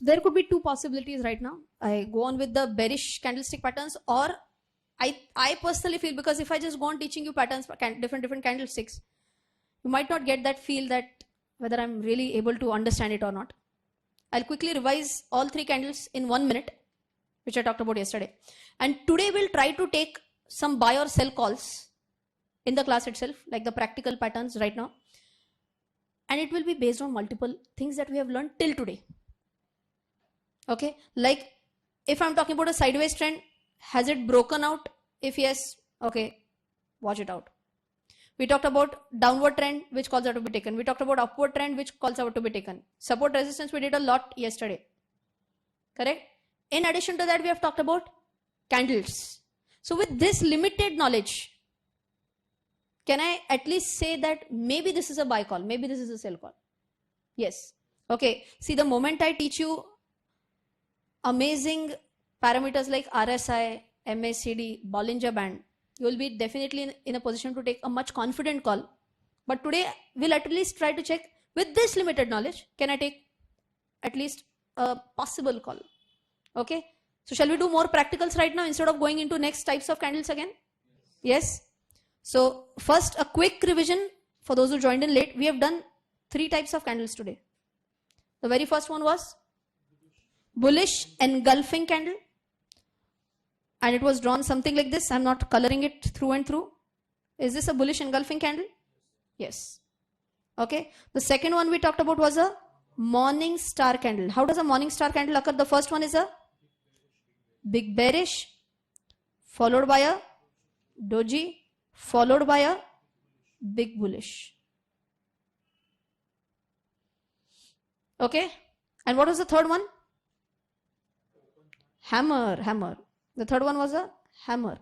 there could be two possibilities right now. I go on with the bearish candlestick patterns, or I personally feel, because if I just go on teaching you patterns, different candlesticks, you might not get that feel that whether I'm really able to understand it or not. I'll quickly revise all three candles in 1 minute, which I talked about yesterday. And today we'll try to take some buy or sell calls in the class itself, like the practical patterns right now. And it will be based on multiple things that we have learned till today. Okay, like if I'm talking about a sideways trend, has it broken out? If yes, okay, watch it out. We talked about downward trend, which calls out to be taken. We talked about upward trend, which calls out to be taken. Support resistance, we did a lot yesterday. Correct? In addition to that, we have talked about candles. So with this limited knowledge, can I at least say that maybe this is a buy call, maybe this is a sell call? Yes. Okay. See, the moment I teach you amazing parameters like RSI, MACD, Bollinger Band, you will be definitely in a position to take a much confident call. But today we'll at least try to check with this limited knowledge, can I take at least a possible call? Okay. So shall we do more practicals right now instead of going into next types of candles again? Yes. So first, a quick revision for those who joined in late. We have done 3 types of candles today. The very first one was bullish engulfing candle, and it was drawn something like this. I'm not coloring it through and through. Is this a bullish engulfing candle? Yes. Okay. The second one we talked about was a morning star candle. How does a morning star candle occur? The first one is a big bearish, followed by a doji, followed by a big bullish. Okay. And what was the third one? Hammer. The third one was a hammer.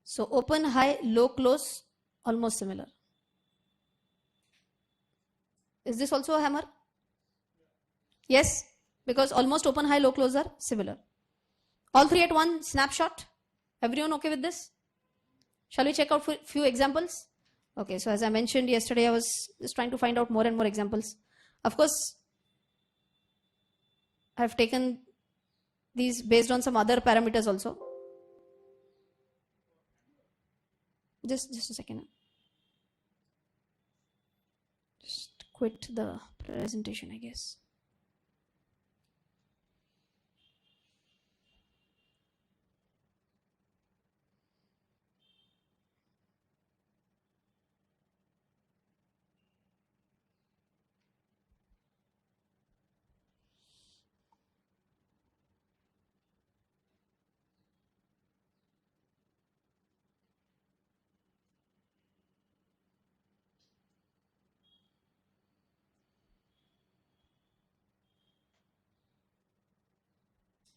So open, high, low, close, almost similar. Is this also a hammer? Yes, because almost open, high, low, close are similar. All three at one snapshot. Everyone okay with this? Shall we check out a few examples? Okay, so as I mentioned yesterday, I was just trying to find out more and more examples. Of course, I've taken these based on some other parameters also. Just a second. Just quit the presentation, I guess.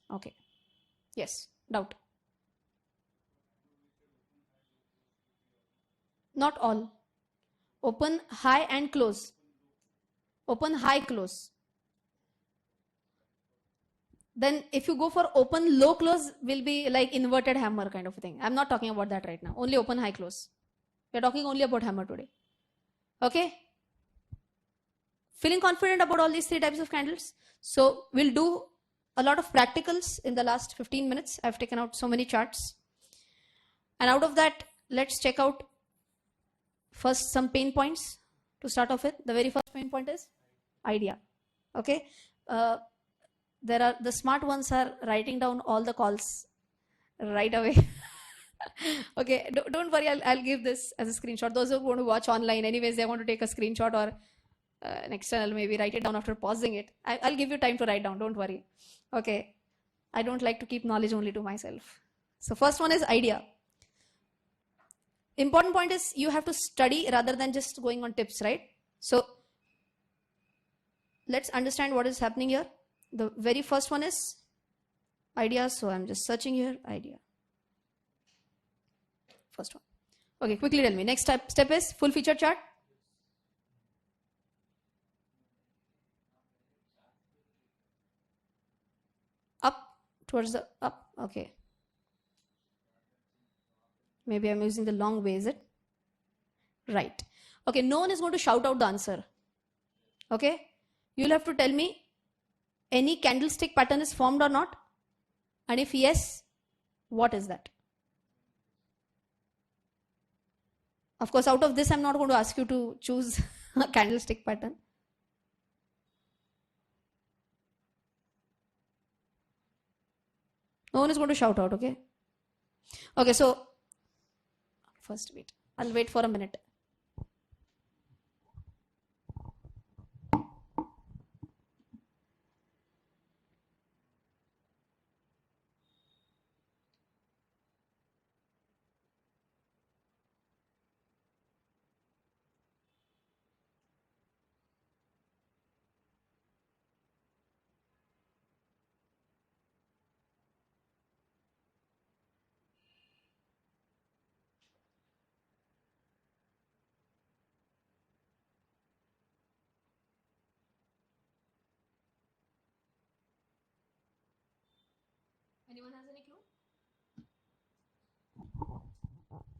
Okay. Yes. Doubt. Not all. Open, high and close. Open, high, close. Then if you go for open, low, close, will be like inverted hammer kind of a thing. I'm not talking about that right now. Only open, high, close. We're talking only about hammer today. Okay. Feeling confident about all these 3 types of candles? So we'll do a lot of practicals in the last 15 minutes. I've taken out so many charts. And out of that, let's check out first some pain points to start off with. The very first pain point is idea. Okay. The smart ones are writing down all the calls right away. Okay, don't worry, I'll give this as a screenshot. Those who want to watch online, anyways, they want to take a screenshot or an external, maybe write it down after pausing it. I'll give you time to write down, don't worry. Okay, I don't like to keep knowledge only to myself. So first one is idea. Important point is you have to study rather than just going on tips, right? So let's understand what is happening here. The very first one is idea. So I'm just searching here, idea. First one. Okay, quickly tell me. Next step is full feature chart. Up, towards the up. Okay. Maybe I'm using the long way, is it? Right. Okay, no one is going to shout out the answer. Okay, you'll have to tell me any candlestick pattern is formed or not, and if yes, what is that? Of course, out of this, I'm not going to ask you to choose a candlestick pattern. No one is going to shout out, okay? Okay, so first wait. I'll wait for a minute. Anyone has any clue?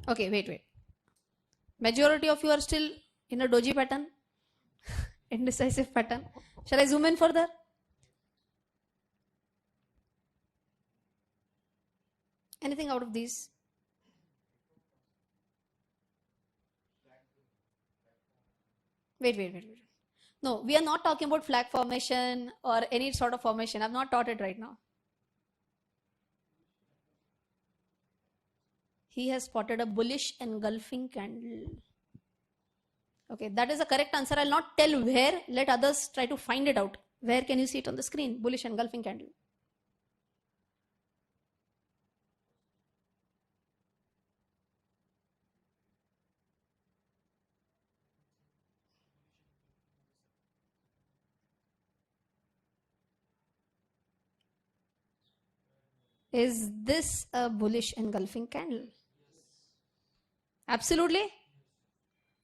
Okay, wait. Majority of you are still in a doji pattern, indecisive pattern. Shall I zoom in further? Anything out of these? Wait. No, we are not talking about flag formation or any sort of formation. I've not taught it right now. He has spotted a bullish engulfing candle. Okay, that is the correct answer. I'll not tell where. Let others try to find it out. Where can you see it on the screen? Bullish engulfing candle. Is this a bullish engulfing candle? Absolutely.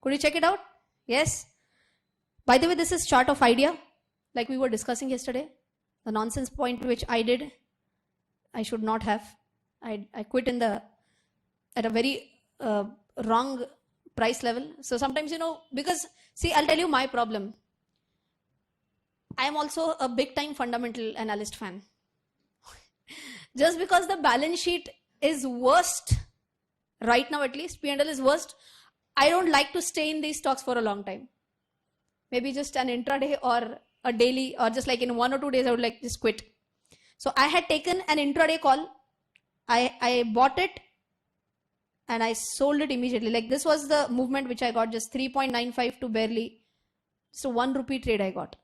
Could you check it out? Yes. By the way, this is chart of idea, like we were discussing yesterday. The nonsense point which I did, I should not have. I quit at a very wrong price level. So sometimes, because see, I'll tell you my problem. I am also a big time fundamental analyst fan. Just because the balance sheet is worst right now, at least P&L is worst, I don't like to stay in these stocks for a long time. Maybe just an intraday or a daily, or just like in 1 or 2 days I would like just quit. So I had taken an intraday call. I bought it and I sold it immediately. Like this was the movement which I got, just 3.95 to barely, so 1 rupee trade I got.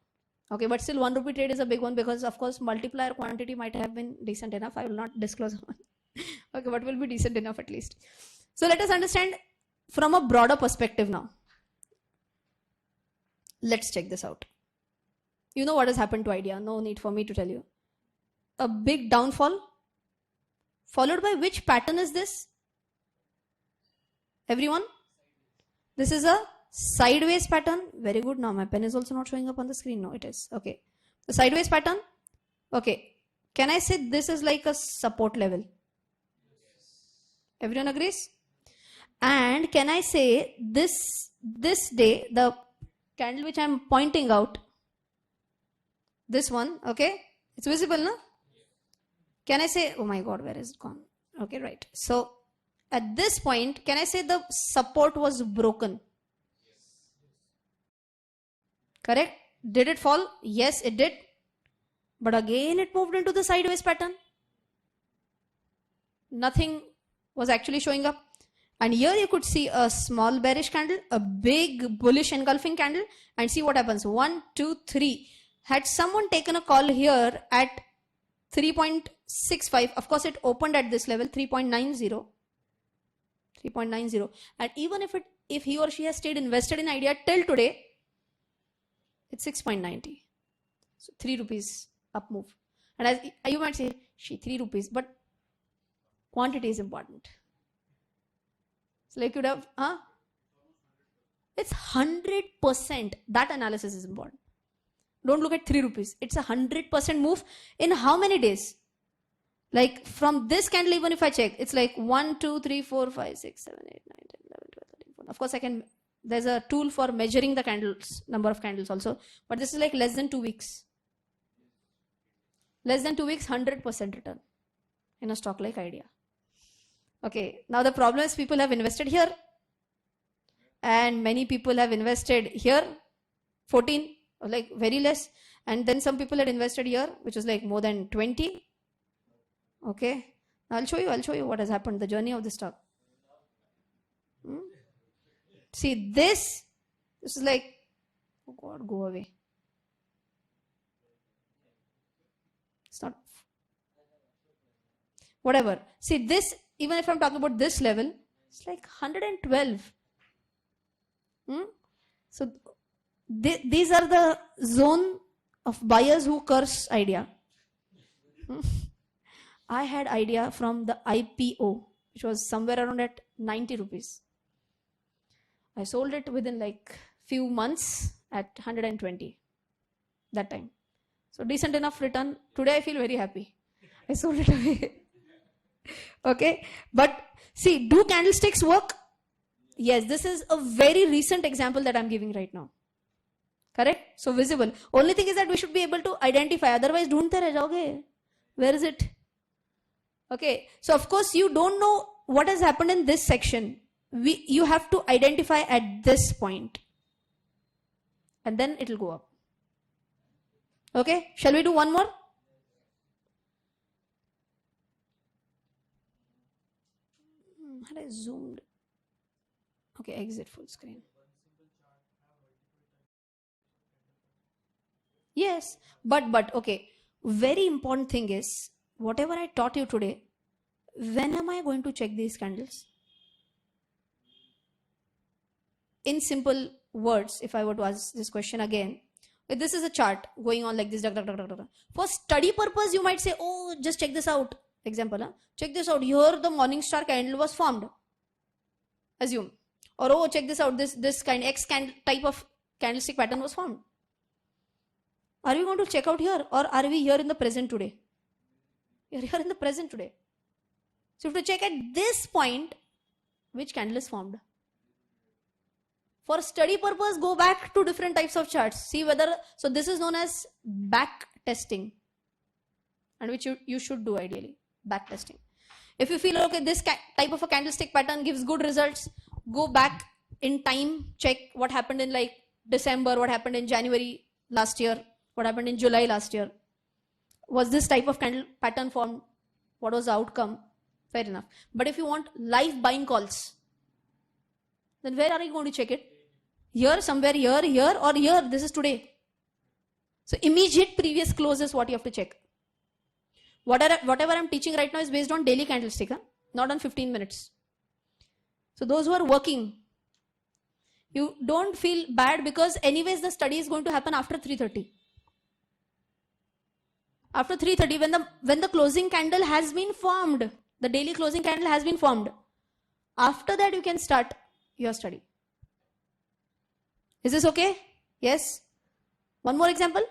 Okay, but still 1 rupee trade is a big one, because of course multiplier quantity might have been decent enough. I will not disclose one. Okay, but will be decent enough at least. So let us understand from a broader perspective now. Let's check this out. You know what has happened to Idea. No need for me to tell you. A big downfall, followed by which pattern is this? Everyone? This is a sideways pattern. Very good. Now my pen is also not showing up on the screen. No, it is. Okay. The sideways pattern. Okay. Can I say this is like a support level? Everyone agrees? And can I say this day, the candle which I'm pointing out, this one, okay? It's visible, no? Can I say, oh my God, where is it gone? Okay, right. So at this point, can I say the support was broken? Correct? Did it fall? Yes, it did. But again, it moved into the sideways pattern. Nothing was actually showing up. And here you could see a small bearish candle, a big bullish engulfing candle, and see what happens. 1, 2, 3. Had someone taken a call here at 3.65, of course it opened at this level, 3.90. And even if he or she has stayed invested in Idea till today, it's 6.90. So 3 rupees up move. And as you might say, 3 rupees, but quantity is important. So like you'd have, it's 100%. That analysis is important. Don't look at 3 rupees. It's 100% move in how many days? Like from this candle, even if I check, it's like 1, 2, 3, 4, 5, 6, 7, 8, 9, 10, 11, 12, 13, 14. Of course, I can There's a tool for measuring the candles, number of candles also, but this is like less than 2 weeks. Less than 2 weeks, 100% return in a stock like Idea. Okay, now the problem is people have invested here and many people have invested here, 14, or like very less, and then some people had invested here, which is like more than 20. Okay, I'll show you what has happened, the journey of the stock. See, this is like, oh God, go away. It's not, whatever. See, this, even if I'm talking about this level, it's like 112. So these are the zone of buyers who curse Idea. I had Idea from the IPO, which was somewhere around at 90 rupees. I sold it within like few months at 120 that time. So decent enough return. Today I feel very happy. I sold it away. Okay, but see, do candlesticks work? Yes, this is a very recent example that I'm giving right now. Correct? So visible. Only thing is that we should be able to identify. Otherwise, don't reh jaoge. Where is it? Okay, so of course you don't know what has happened in this section. You have to identify at this point. And then it will go up. Okay, shall we do one more? Had I zoomed? Okay, exit full screen. Yes, but okay, very important thing is, whatever I taught you today, when am I going to check these candles? In simple words, if I were to ask this question again, if this is a chart going on like this, for study purpose, you might say, oh, just check this out. Example, check this out. Here the morning star candle was formed. Assume. Or oh, check this out. This kind X type of candlestick pattern was formed. Are we going to check out here, or are we here in the present today? We are here in the present today. So you have to check at this point which candle is formed. For study purpose, go back to different types of charts. See whether, so this is known as back testing, and which you should do ideally, back testing. If you feel, okay, this type of a candlestick pattern gives good results, go back in time, check what happened in like December, what happened in January last year, what happened in July last year. Was this type of candle pattern formed? What was the outcome? Fair enough. But if you want live buying calls, then where are you going to check it? Here, somewhere here, or here, this is today. So immediate previous close is what you have to check. Whatever I'm teaching right now is based on daily candlestick, not on 15 minutes. So those who are working, you don't feel bad, because anyways the study is going to happen after 3:30. After 3:30, when the closing candle has been formed, the daily closing candle has been formed, after that you can start your study. Is this okay? Yes? One more example?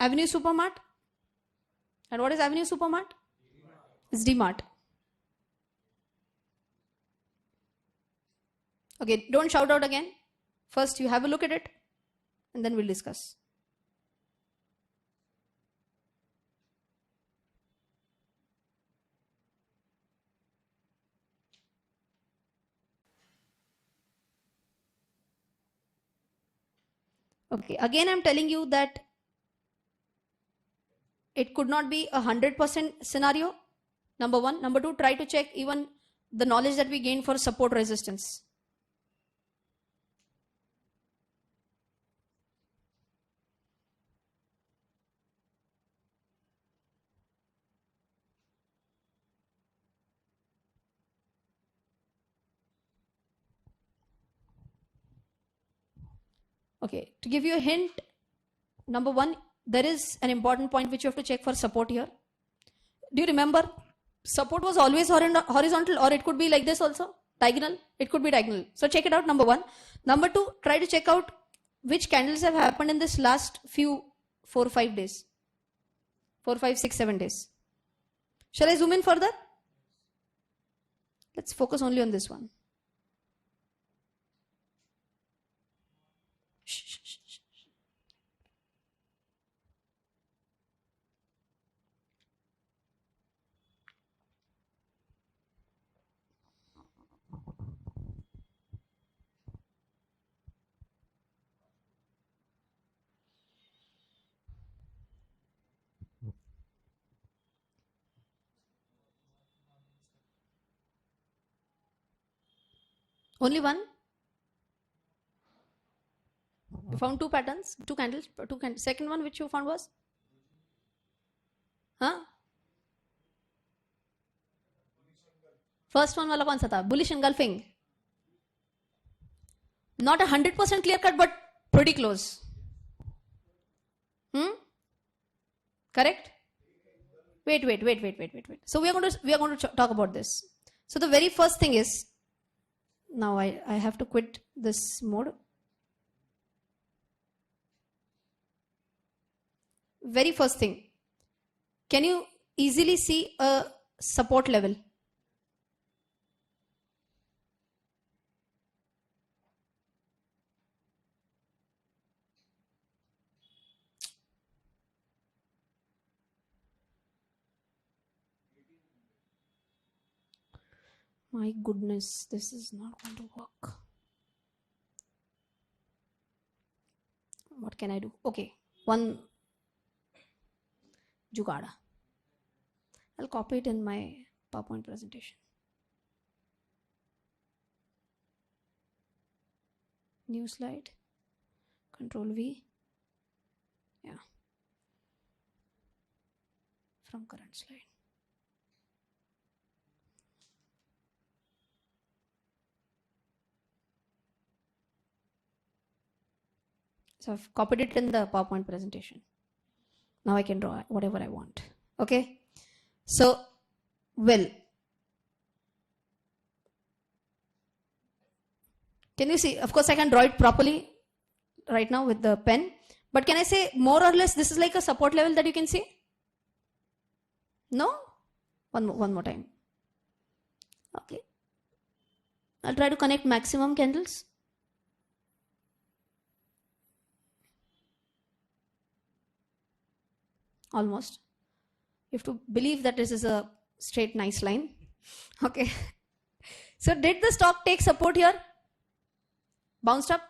Avenue Supermart. And what is Avenue Supermart? It's DMart. Okay, don't shout out again. First you have a look at it, and then we'll discuss. Okay, again I'm telling you that it could not be 100% scenario. Number one. Number two, try to check even the knowledge that we gain for support resistance. Okay, to give you a hint, number one, there is an important point which you have to check for support here. Do you remember? Support was always horizontal, or it could be like this also, diagonal. It could be diagonal. So check it out, number one. Number two, try to check out which candles have happened in this last few 4 or 5 days. 4, 5, 6, 7 days. Shall I zoom in further? Let's focus only on this one. Shh, shh, shh, shh. Only one? You found two patterns, two candles, two candles. Second one which you found was? Huh? First one वाला कौन सा था? Bullish engulfing. Not 100% clear cut, but pretty close. Correct? Wait. So we are going to talk about this. So the very first thing is, now I have to quit this mode. Very first thing, can you easily see a support level? My goodness, this is not going to work. What can I do? Okay, one jugada. I'll copy it in my PowerPoint presentation. New slide. Control V. Yeah. From current slide. So I've copied it in the PowerPoint presentation. Now I can draw whatever I want. Okay. So, well, can you see? Of course, I can draw it properly right now with the pen. But can I say more or less this is like a support level that you can see? No? One more time. Okay. I'll try to connect maximum candles. Almost. You have to believe that this is a straight nice line. Okay. So did the stock take support here? Bounced up.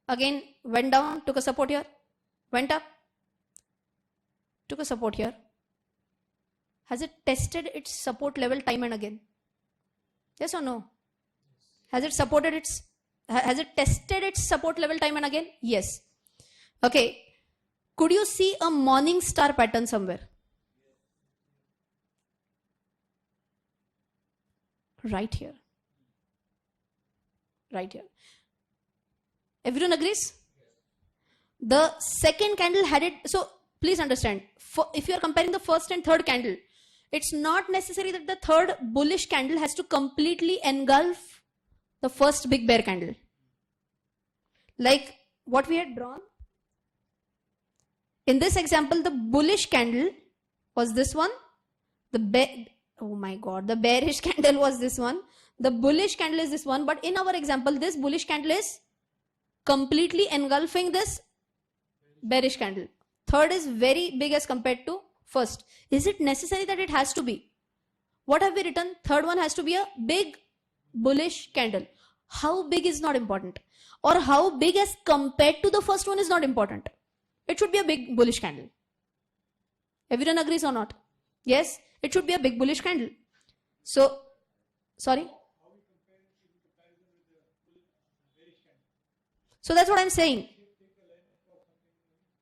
Again went down, took a support here. Went up. Took a support here. Has it tested its support level time and again? Yes or no? Has it tested its support level time and again? Yes. Okay. Could you see a morning star pattern somewhere? Right here. Right here. Everyone agrees? The second candle had it. So please understand, if you are comparing the first and third candle, it's not necessary that the third bullish candle has to completely engulf the first big bear candle. Like what we had drawn. In this example, the bullish candle was this one. The bearish candle was this one. The bullish candle is this one. But in our example, this bullish candle is completely engulfing this bearish candle. Third is very big as compared to first. Is it necessary that it has to be? What have we written? Third one has to be a big bullish candle. How big is not important. Or how big as compared to the first one is not important. It should be a big bullish candle. Everyone agrees or not? Yes, it should be a big bullish candle. So, sorry? So that's what I'm saying.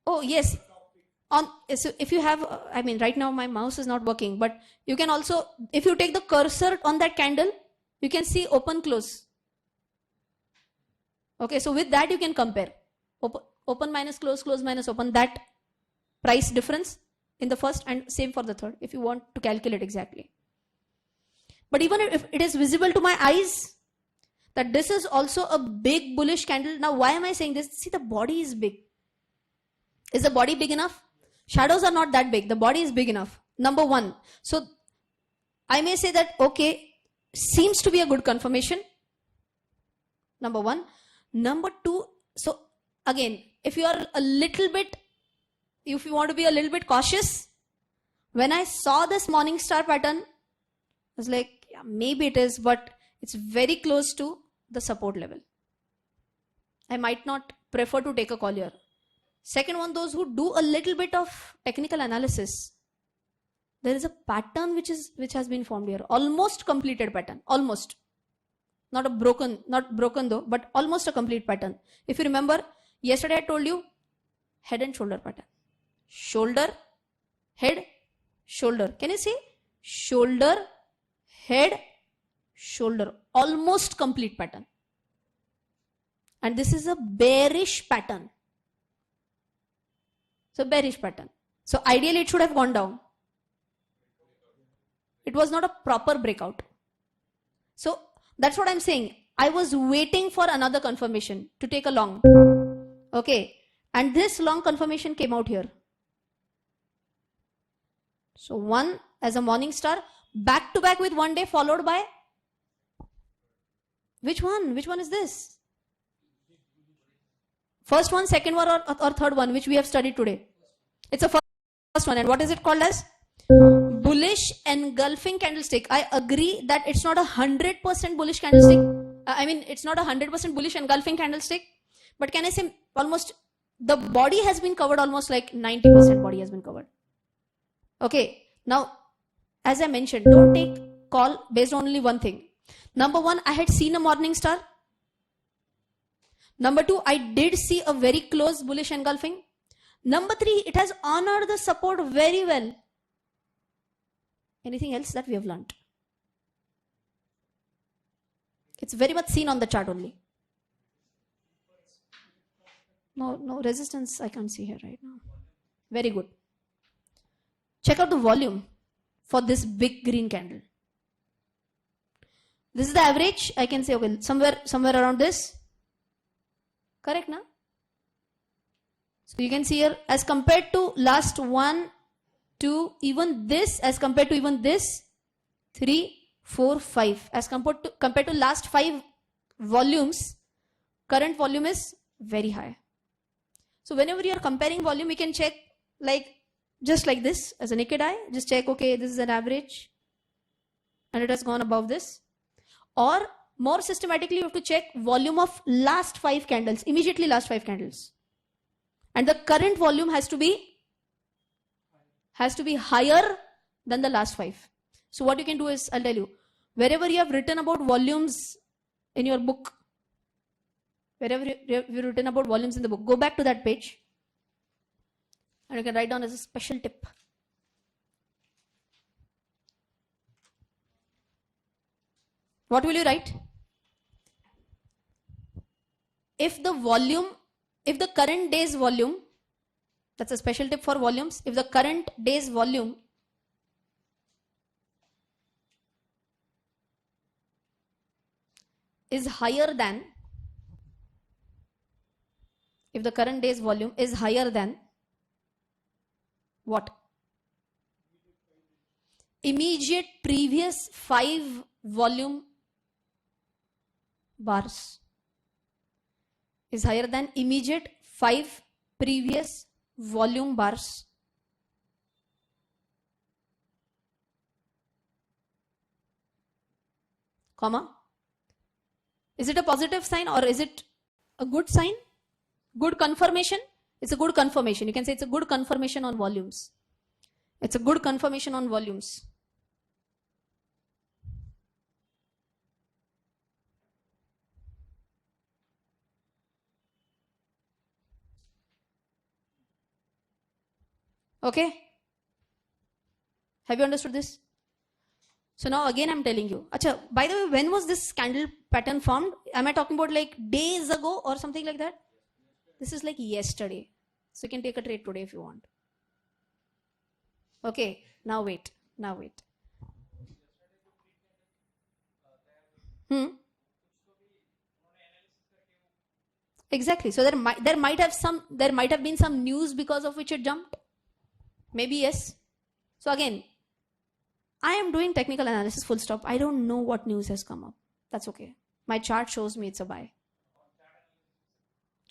Oh, yes. So if you have, right now my mouse is not working, but you can also, if you take the cursor on that candle, you can see open, close. Okay, so with that you can compare. Open minus close, close minus open, that price difference in the first and same for the third if you want to calculate exactly. But even if it is visible to my eyes that this is also a big bullish candle. Now why am I saying this? See, the body is big. Is the body big enough? Shadows are not that big. The body is big enough. Number one. So I may say that, okay, seems to be a good confirmation. Number one. Number two, so again, if you are a little bit, if you want to be a little bit cautious, when I saw this morning star pattern, I was like, yeah, maybe it is, but it's very close to the support level. I might not prefer to take a call here. Second one, those who do a little bit of technical analysis, there is a pattern which has been formed here. Almost completed pattern. Almost. Not broken though, but almost a complete pattern. If you remember, yesterday I told you head and shoulder pattern. Shoulder, head, shoulder. Can you see? Shoulder, head, shoulder. Almost complete pattern. And this is a bearish pattern. So bearish pattern. So ideally it should have gone down. It was not a proper breakout. So that's what I'm saying. I was waiting for another confirmation to take a long. Okay. And this long confirmation came out here. So one as a morning star, back to back with one day followed by which one? Which one is this? First one, second one, or third one, which we have studied today. It's a first one. And what is it called as? Bullish engulfing candlestick. I agree that it's not 100% bullish candlestick. It's not 100% bullish engulfing candlestick. But can I say almost the body has been covered, almost like 90% body has been covered. Okay. Now, as I mentioned, don't take call based on only one thing. Number one, I had seen a morning star. Number two, I did see a very close bullish engulfing. Number three, it has honored the support very well. Anything else that we have learned? It's very much seen on the chart only. No resistance I can't see here right now. Very good. Check out the volume for this big green candle. This is the average. I can say, okay, somewhere around this. Correct, na? So you can see here, as compared to last 1, 2, even this, as compared to even this, 3, 4, 5. As compared to last 5 volumes, current volume is very high. So whenever you are comparing volume, you can check like just like this as a naked eye. Just check, okay, this is an average and it has gone above this. Or more systematically, you have to check volume of last 5 candles, immediately last 5 candles. And the current volume has to be higher than the last 5. So what you can do is, I'll tell you, wherever you have written about volumes in your book, wherever you've written about volumes in the book, go back to that page and you can write down as a special tip. What will you write? If the current day's volume, that's a special tip for volumes, if the current day's volume is higher than, if the current day's volume is higher than what? Immediate previous 5 volume bars is higher than immediate 5 previous volume bars. Comma. Is it a positive sign or is it a good sign? Good confirmation? It's a good confirmation. You can say it's a good confirmation on volumes. It's a good confirmation on volumes. Okay? Have you understood this? So now again I'm telling you. Achha, by the way, when was this candle pattern formed? Am I talking about like days ago or something like that? This is like yesterday. So you can take a trade today if you want. Okay, now wait. Exactly. So there might have been some news because of which it jumped. Maybe yes. So again, I am doing technical analysis, full stop. I don't know what news has come up. That's okay. My chart shows me it's a buy.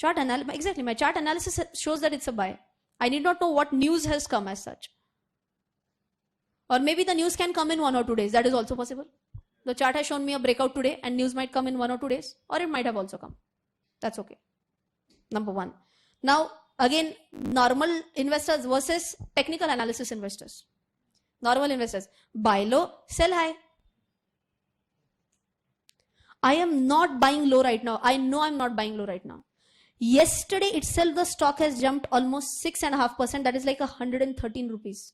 Exactly. My chart analysis shows that it's a buy. I need not know what news has come as such. Or maybe the news can come in 1 or 2 days. That is also possible. The chart has shown me a breakout today and news might come in 1 or 2 days. Or it might have also come. That's okay. Number one. Now, again, normal investors versus technical analysis investors. Normal investors. Buy low, sell high. I am not buying low right now. I know I'm not buying low right now. Yesterday itself, the stock has jumped almost 6.5%. That is like 113 rupees.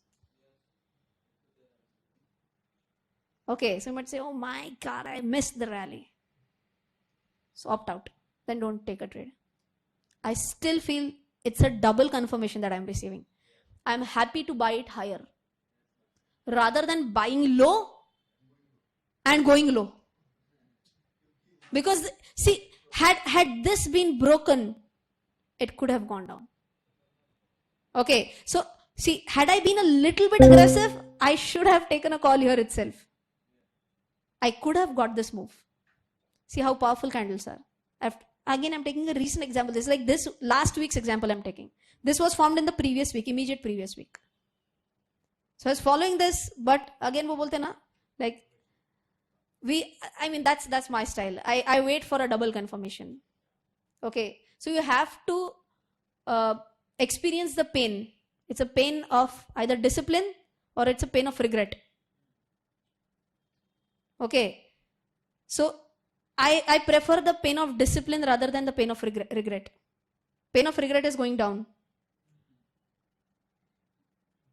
Okay, so you might say, oh my God, I missed the rally. So opt out. Then don't take a trade. I still feel it's a double confirmation that I'm receiving. I'm happy to buy it higher rather than buying low and going low. Because see, had this been broken, it could have gone down. Okay, so see, had I been a little bit aggressive, I should have taken a call here itself. I could have got this move. See how powerful candles are. Again, I'm taking a recent example. This is like this last week's example I'm taking. This was formed in the previous week, immediate previous week. So I was following this, but again, wo bolte na, like, I mean, that's my style. I wait for a double confirmation. Okay, so you have to experience the pain. It's a pain of either discipline or it's a pain of regret. Okay, so I prefer the pain of discipline rather than the pain of regret. Pain of regret is going down.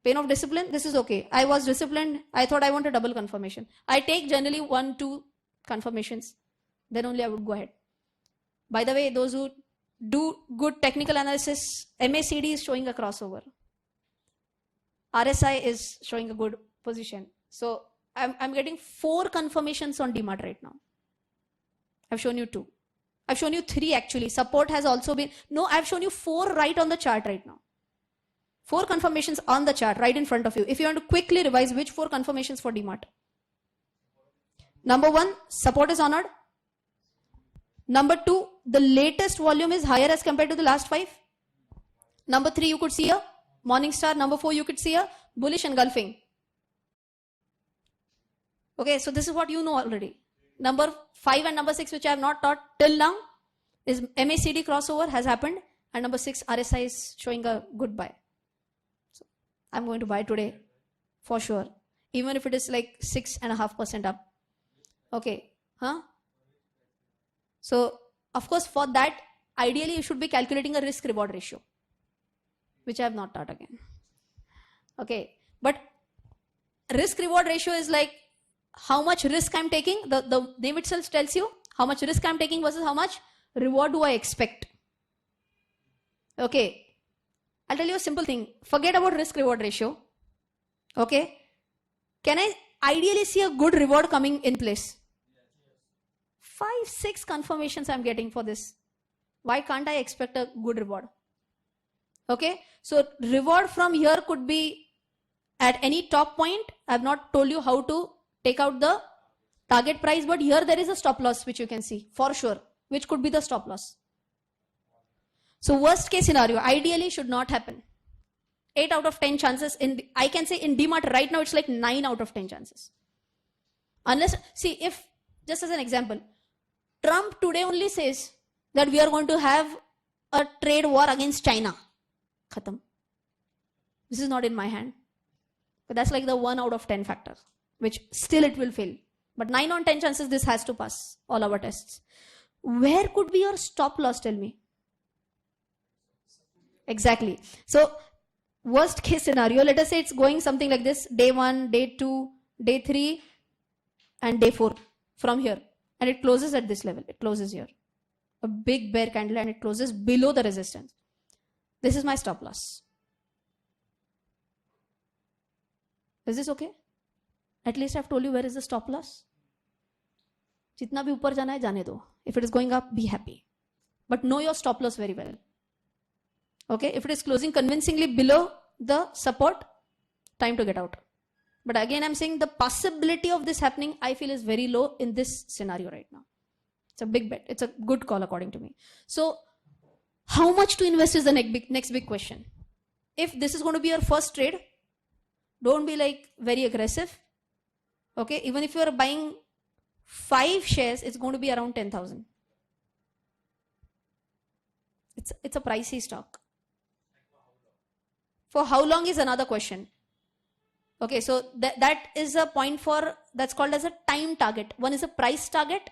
Pain of discipline, this is okay. I was disciplined. I thought I want a double confirmation. I take generally 1-2 confirmations. Then only I would go ahead. By the way, those who do good technical analysis, MACD is showing a crossover. RSI is showing a good position. So I'm getting 4 confirmations on DMART right now. I've shown you 2. I've shown you 3 actually. Support has also been, no, I've shown you 4 right on the chart right now. 4 confirmations on the chart right in front of you. If you want to quickly revise, which 4 confirmations for DMART? Number 1, support is honored. Number 2, the latest volume is higher as compared to the last 5. Number 3, you could see a morning star. Number 4, you could see a bullish engulfing. Okay, so this is what you know already. Number 5 and number 6, which I have not taught till now, is MACD crossover has happened. And number 6, RSI is showing a good buy. So I'm going to buy today for sure. Even if it is like 6.5% up. Okay, huh? So, of course, for that, ideally you should be calculating a risk-reward ratio, which I have not taught again. Okay, but risk-reward ratio is like how much risk I'm taking. The name itself tells you how much risk I'm taking versus how much reward do I expect. Okay, I'll tell you a simple thing. Forget about risk-reward ratio. Okay, can I ideally see a good reward coming in place? 5-6 confirmations I'm getting for this. Why can't I expect a good reward? Okay, so reward from here could be at any top point. I've not told you how to take out the target price, but here there is a stop loss which you can see for sure, which could be the stop loss. So worst case scenario, ideally should not happen. 8 out of 10 chances I can say in DMART right now it's like 9 out of 10 chances. Unless, see, if, just as an example, Trump today only says that we are going to have a trade war against China. Khatam. This is not in my hand. But that's like the 1 out of 10 factor, which still it will fail. But 9 on 10 chances this has to pass all our tests. Where could be your stop loss, tell me? Exactly. So worst case scenario, let us say it's going something like this. Day 1, day 2, day 3 and day 4 from here. And it closes at this level. It closes here. A big bear candle and it closes below the resistance. This is my stop loss. Is this okay? At least I've told you where is the stop loss. Jitna bhi upar jana hai, jane do. If it is going up, be happy. But know your stop loss very well. Okay, if it is closing convincingly below the support, time to get out. But again, I'm saying the possibility of this happening, I feel, is very low in this scenario right now. It's a big bet. It's a good call according to me. So how much to invest is the next big question. If this is going to be your first trade, don't be like very aggressive. Okay, even if you are buying 5 shares, it's going to be around 10,000. It's a pricey stock. For how long is another question. Okay, so that is a point for, that's called as a time target. One is a price target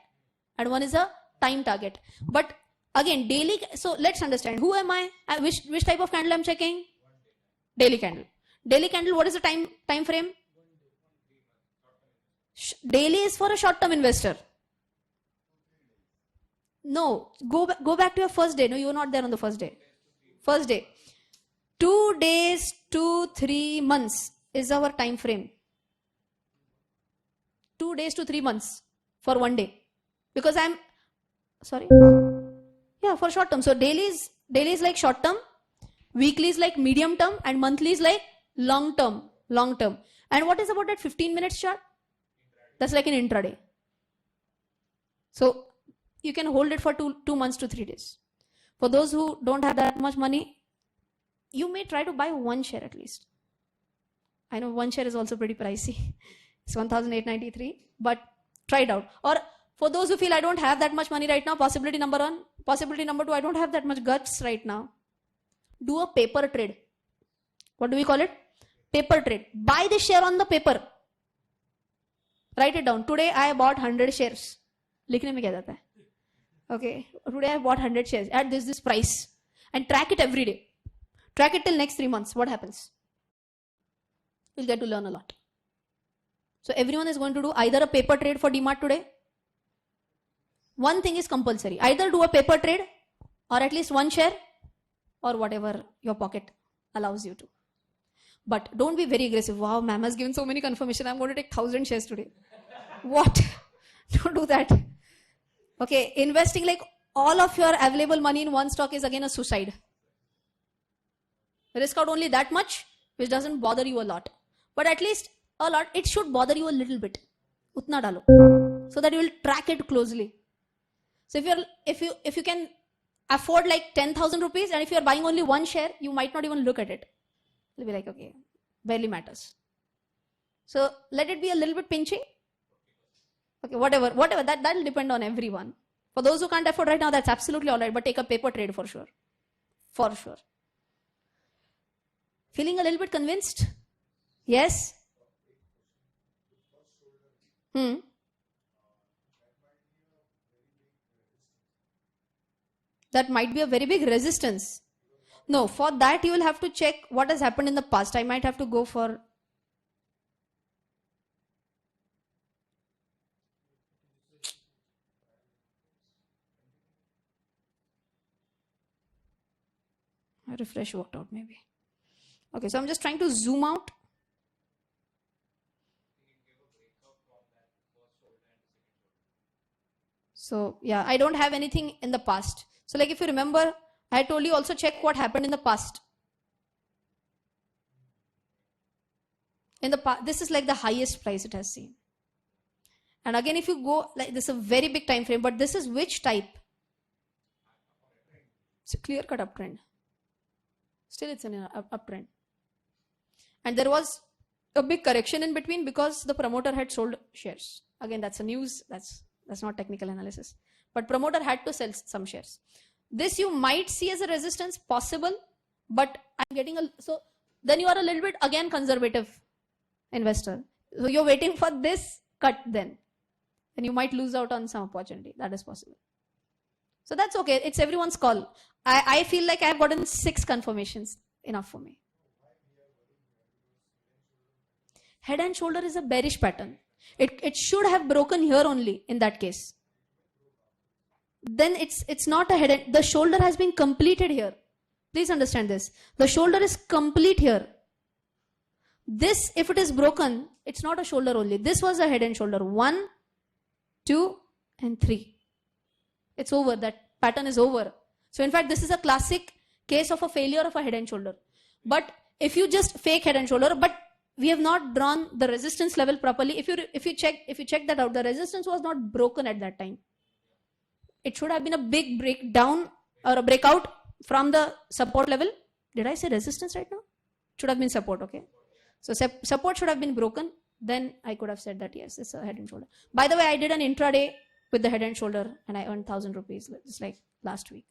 and one is a time target. But again, daily, so let's understand, who am I? Which type of candle I'm checking? Daily candle. Daily candle, what is the time frame? Daily is for a short-term investor. No, go back to your first day. No, you were not there on the first day. First day. 2 days to 3 months is our time frame. 2 days to 3 months for 1 day. Because for short term. So daily is like short term, weekly is like medium term, and monthly is like long term. And what is about that 15 minutes chart? That's like an intraday. So you can hold it for 2 months to 3 days. For those who don't have that much money, you may try to buy 1 share at least. I know 1 share is also pretty pricey. It's 1,893, but try it out. Or for those who feel I don't have that much money right now, possibility number 1. Possibility number 2, I don't have that much guts right now. Do a paper trade. What do we call it? Paper trade. Buy the share on the paper. Write it down. Today I bought 100 shares. लिखने में क्या जाता है? Okay. Today I bought 100 shares at this price. And track it every day. Track it till next 3 months. What happens? You'll get to learn a lot. So everyone is going to do either a paper trade for DMart today. One thing is compulsory. Either do a paper trade or at least 1 share or whatever your pocket allows you to. But don't be very aggressive. Wow, ma'am has given so many confirmation. I'm going to take 1,000 shares today. What? Don't do that. Okay, investing like all of your available money in one stock is again a suicide. Risk out only that much, which doesn't bother you a lot. But at least a lot, it should bother you a little bit. Utna dalo. So that you will track it closely. So if you can afford like 10,000 rupees, and if you are buying only 1 share, you might not even look at it. You'll be like, okay, barely matters. So let it be a little bit pinchy. Okay, whatever, that'll depend on everyone. For those who can't afford right now, that's absolutely all right, but take a paper trade for sure. For sure. Feeling a little bit convinced? Yes? That might be a very big resistance. No, for that you will have to check what has happened in the past. I might have to go for... A refresh worked out maybe. Okay, so I'm just trying to zoom out. So yeah, I don't have anything in the past. So like if you remember, I told you also check what happened in the past. In the past, this is like the highest price it has seen. And again, if you go, like this is a very big time frame, but this is which type? It's a clear-cut uptrend. Still it's an uptrend. And there was a big correction in between because the promoter had sold shares. Again, that's a news, that's not technical analysis. But promoter had to sell some shares. This you might see as a resistance, possible, but I'm getting so then you are a little bit again conservative investor. So you're waiting for this cut then. And you might lose out on some opportunity. That is possible. So that's okay. It's everyone's call. I feel like I've gotten 6 confirmations. Enough for me. Head and shoulder is a bearish pattern. It should have broken here only in that case. Then it's not a head and the shoulder has been completed here. Please understand this. The shoulder is complete here. This, if it is broken, it's not a shoulder only. This was a head and shoulder. 1, 2, and 3. It's over. That pattern is over. So in fact, this is a classic case of a failure of a head and shoulder. But if you just fake head and shoulder, but we have not drawn the resistance level properly. If you check that out, the resistance was not broken at that time. It should have been a big breakdown or a breakout from the support level. Did I say resistance right now? Should have been support, okay? So support should have been broken. Then I could have said that yes, it's a head and shoulder. By the way, I did an intraday with the head and shoulder and I earned 1,000 rupees just like last week.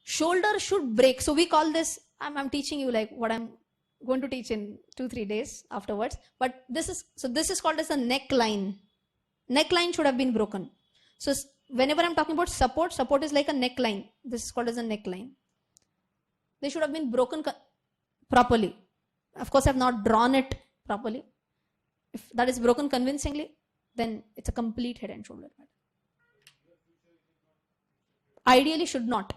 Shoulder should break. So we call this, I'm teaching you like what I'm going to teach in 2-3 days afterwards. But this is called as a neckline. Neckline should have been broken. So whenever I'm talking about support is like a neckline. This is called as a neckline. They should have been broken properly. Of course, I have not drawn it properly. If that is broken convincingly, then it's a complete head and shoulder. Ideally should not.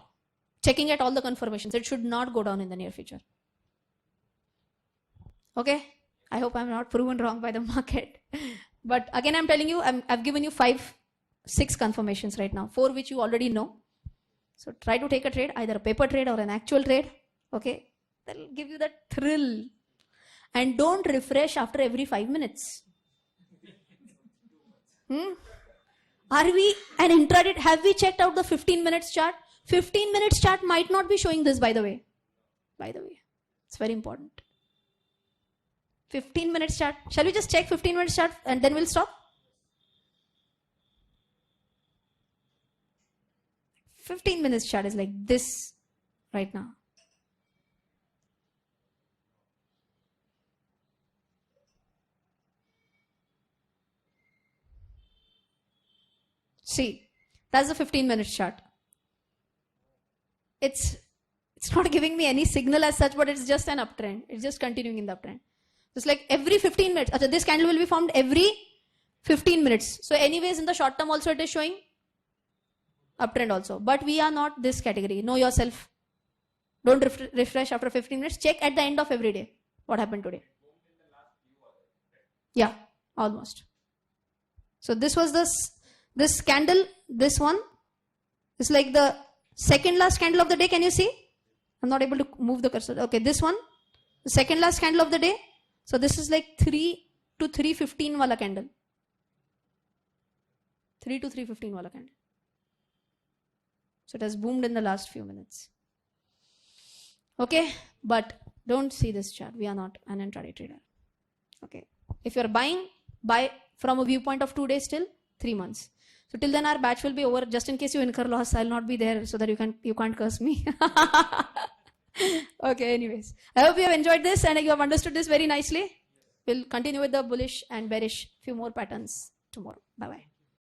Checking at all the confirmations, it should not go down in the near future. Okay, I hope I'm not proven wrong by the market. But again, I'm telling you, I've given you 5-6 confirmations right now, 4 which you already know. So try to take a trade, either a paper trade or an actual trade. Okay, that'll give you that thrill. And don't refresh after every 5 minutes. Are we an intraday? Have we checked out the 15 minutes chart? 15 minutes chart might not be showing this, by the way. It's very important. 15 minutes chart. Shall we just check 15 minutes chart and then we'll stop? 15 minutes chart is like this right now. See, that's the 15 minutes chart. It's not giving me any signal as such, but it's just an uptrend. It's just continuing in the uptrend. It's like every 15 minutes. This candle will be formed every 15 minutes. So anyways, in the short term also it is showing uptrend also. But we are not this category. Know yourself. Don't refresh after 15 minutes. Check at the end of every day. What happened today? Yeah, almost. So this was this candle, this one is like the second last candle of the day. Can you see? I'm not able to move the cursor. Okay, this one, the second last candle of the day. So this is like 3 to 3:15 wala candle. 3 to 3:15 wala candle. So it has boomed in the last few minutes. Okay, but don't see this chart. We are not an intraday trader. Okay, if you're buying, buy from a viewpoint of 2 days till 3 months. So till then our batch will be over. Just in case you incur loss, I'll not be there so that you can't curse me. Okay, anyways. I hope you have enjoyed this and you have understood this very nicely. We'll continue with the bullish and bearish few more patterns tomorrow. Bye-bye.